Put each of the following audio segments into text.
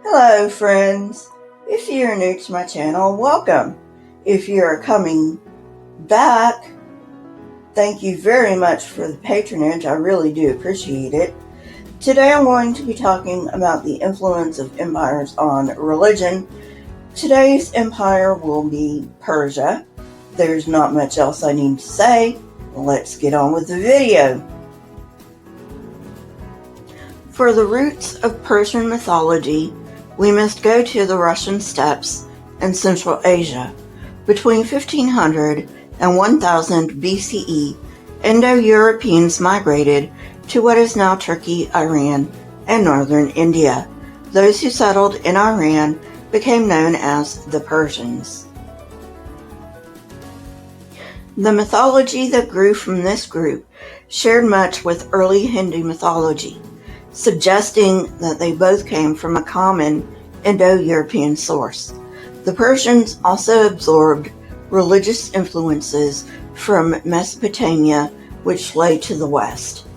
Hello friends, if you're new to my channel, welcome. If you're coming back, thank you very much for the patronage, I really do appreciate it. Today I'm going to be talking about the influence of empires on religion. Today's empire will be Persia. There's not much else I need to say. Let's get on with the video. For the roots of Persian mythology, we must go to the Russian steppes in Central Asia. Between 1500 and 1000 BCE, Indo-Europeans migrated to what is now Turkey, Iran, and northern India. Those who settled in Iran became known as the Persians. The mythology that grew from this group shared much with early Hindu mythology, suggesting that they both came from a common Indo-European source. The Persians also absorbed religious influences from Mesopotamia, which lay to the west.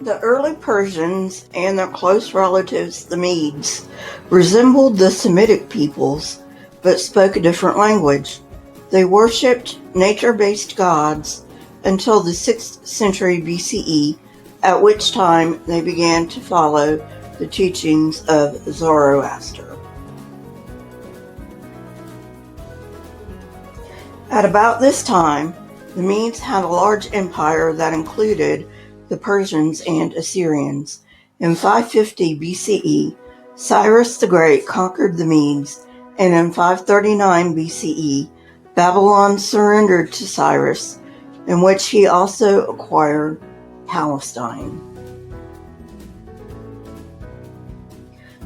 The early Persians and their close relatives, the Medes, resembled the Semitic peoples, but spoke a different language. They worshipped nature-based gods until the 6th century BCE, at which time they began to follow the teachings of Zoroaster. At about this time, the Medes had a large empire that included the Persians and Assyrians. In 550 BCE, Cyrus the Great conquered the Medes, and in 539 BCE, Babylon surrendered to Cyrus, in which he also acquired Palestine.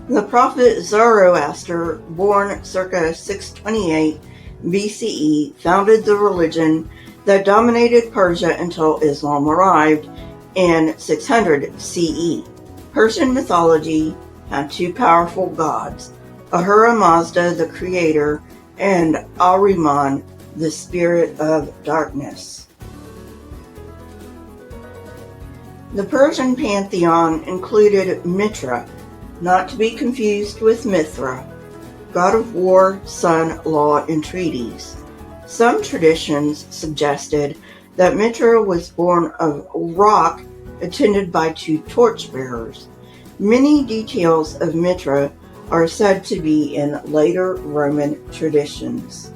The prophet Zoroaster, born circa 628 BCE, founded the religion that dominated Persia until Islam arrived in 600 CE. Persian mythology had two powerful gods, Ahura Mazda, the creator, and Ahriman, the spirit of darkness. The Persian Pantheon included Mitra, not to be confused with Mithra, god of war, sun, law, and treaties. Some traditions suggested that Mitra was born of rock attended by two torchbearers. Many details of Mitra are said to be in later Roman traditions.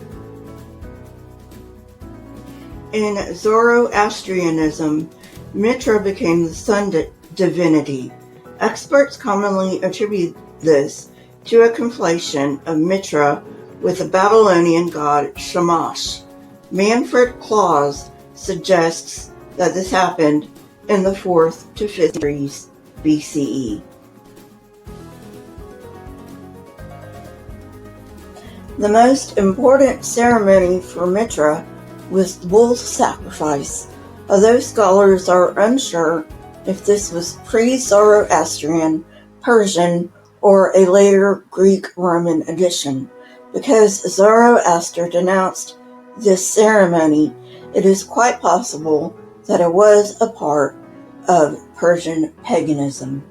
In Zoroastrianism, Mitra became the sun divinity. Experts commonly attribute this to a conflation of Mitra with the Babylonian god Shamash. Manfred Claus suggests that this happened in the 4th to 5th centuries BCE. The most important ceremony for Mitra was the bull sacrifice, although scholars are unsure if this was pre-Zoroastrian, Persian, or a later Greek-Roman addition. Because Zoroaster denounced this ceremony, it is quite possible that it was a part of Persian paganism.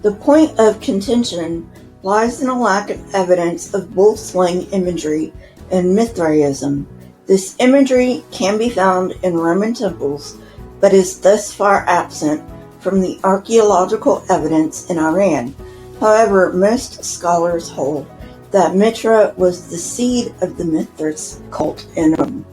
The point of contention lies in a lack of evidence of bull-slaying imagery in Mithraism. This imagery can be found in Roman temples, but is thus far absent from the archaeological evidence in Iran. However, most scholars hold that Mitra was the seed of the Mithras cult in Rome.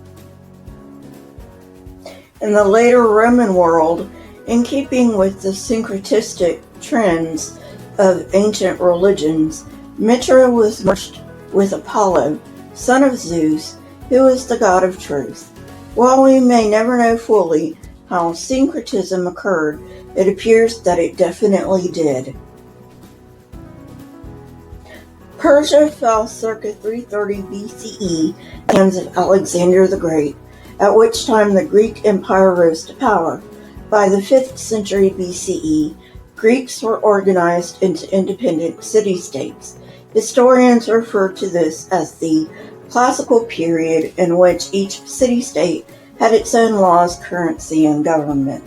In the later Roman world, in keeping with the syncretistic trends of ancient religions, Mitra was merged with Apollo, son of Zeus, who is the god of truth. While we may never know fully how syncretism occurred, it appears that it definitely did. Persia fell circa 330 BCE at the hands of Alexander the Great, at which time the Greek Empire rose to power. By the 5th century BCE, Greeks were organized into independent city-states. Historians refer to this as the classical period in which each city-state had its own laws, currency, and government.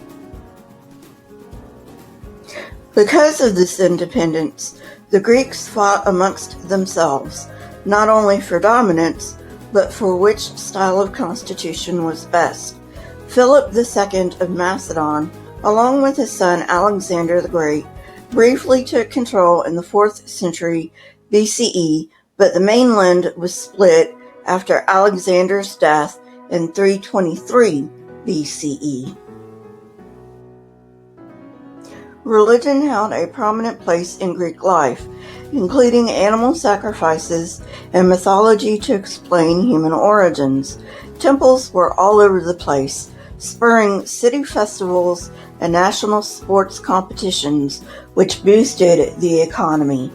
Because of this independence, the Greeks fought amongst themselves, not only for dominance, but for which style of constitution was best. Philip II of Macedon, along with his son Alexander the Great, briefly took control in the 4th century BCE, but the mainland was split after Alexander's death in 323 BCE. Religion held a prominent place in Greek life, including animal sacrifices and mythology to explain human origins. Temples were all over the place, spurring city festivals and national sports competitions, which boosted the economy.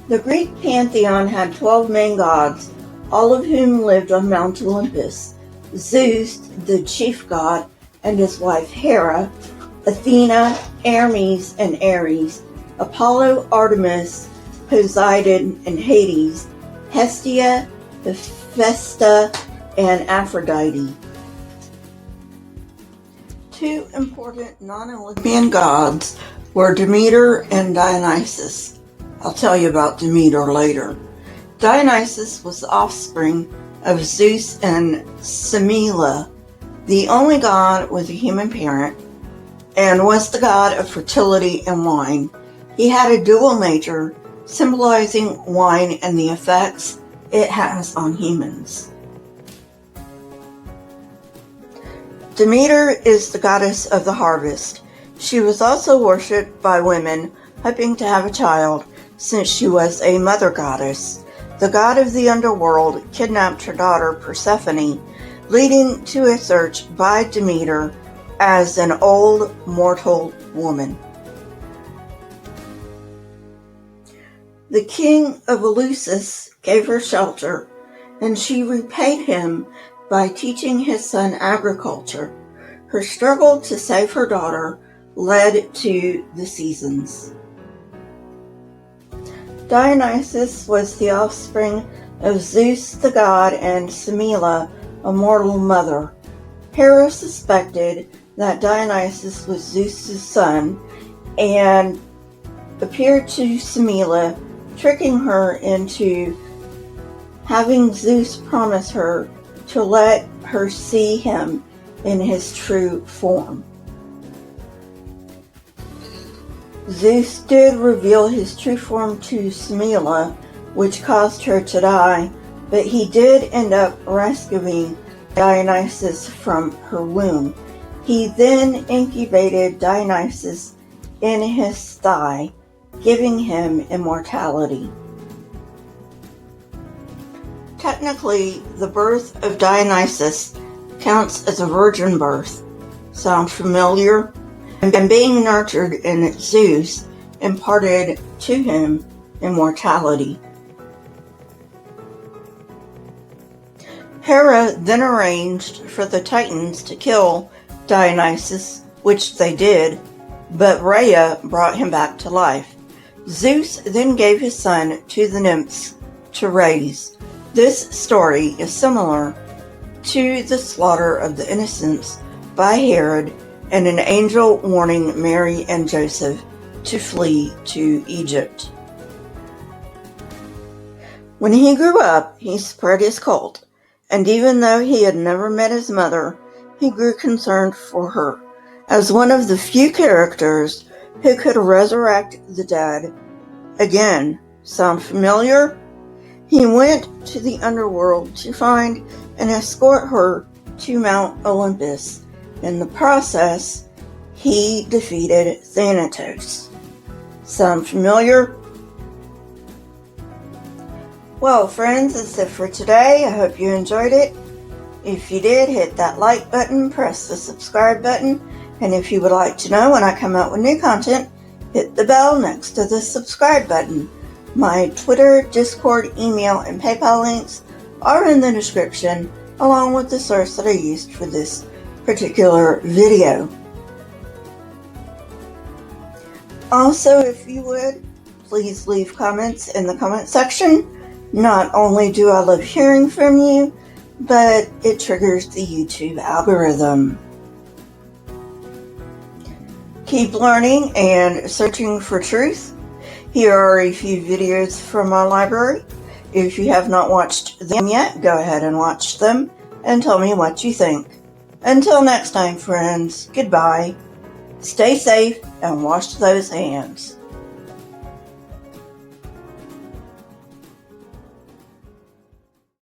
The Greek Pantheon had 12 main gods, all of whom lived on Mount Olympus. Zeus, the chief god, and his wife Hera, Athena, Hermes, and Ares, Apollo, Artemis, Poseidon, and Hades, Hestia, Hephaestus, and Aphrodite. Two important non-Olympian gods were Demeter and Dionysus. I'll tell you about Demeter later. Dionysus was the offspring of Zeus and Semele, the only god with a human parent, and was the god of fertility and wine. He had a dual nature, symbolizing wine and the effects it has on humans. Demeter is the goddess of the harvest. She was also worshipped by women hoping to have a child, since she was a mother goddess. The god of the underworld kidnapped her daughter Persephone, leading to a search by Demeter as an old mortal woman. The king of Eleusis gave her shelter, and she repaid him by teaching his son agriculture. Her struggle to save her daughter led to the seasons. Dionysus was the offspring of Zeus the god and Semele, a mortal mother. Hera suspected that Dionysus was Zeus' son and appeared to Semele, tricking her into having Zeus promise her to let her see him in his true form. Zeus did reveal his true form to Semele, which caused her to die, but he did end up rescuing Dionysus from her womb. He then incubated Dionysus in his thigh, giving him immortality. Technically, the birth of Dionysus counts as a virgin birth. Sound familiar? And being nurtured in Zeus imparted to him immortality. Hera then arranged for the Titans to kill Dionysus, which they did, but Rhea brought him back to life. Zeus then gave his son to the nymphs to raise. This story is similar to the slaughter of the innocents by Herod and an angel warning Mary and Joseph to flee to Egypt. When he grew up, he spread his cult, and even though he had never met his mother, he grew concerned for her. As one of the few characters who could resurrect the dead, again, sound familiar? He went to the underworld to find and escort her to Mount Olympus. In the process, he defeated Thanatos. Sound familiar? Well, friends, that's it for today. I hope you enjoyed it. If you did, hit that like button, press the subscribe button, and if you would like to know when I come out with new content, hit the bell next to the subscribe button. My Twitter, Discord, email, and PayPal links are in the description, along with the source that I used for this particular video. Also, if you would, please leave comments in the comment section. Not only do I love hearing from you, but it triggers the YouTube algorithm. Keep learning and searching for truth. Here are a few videos from my library. If you have not watched them yet, go ahead and watch them and tell me what you think. Until next time, friends, goodbye. Stay safe and wash those hands.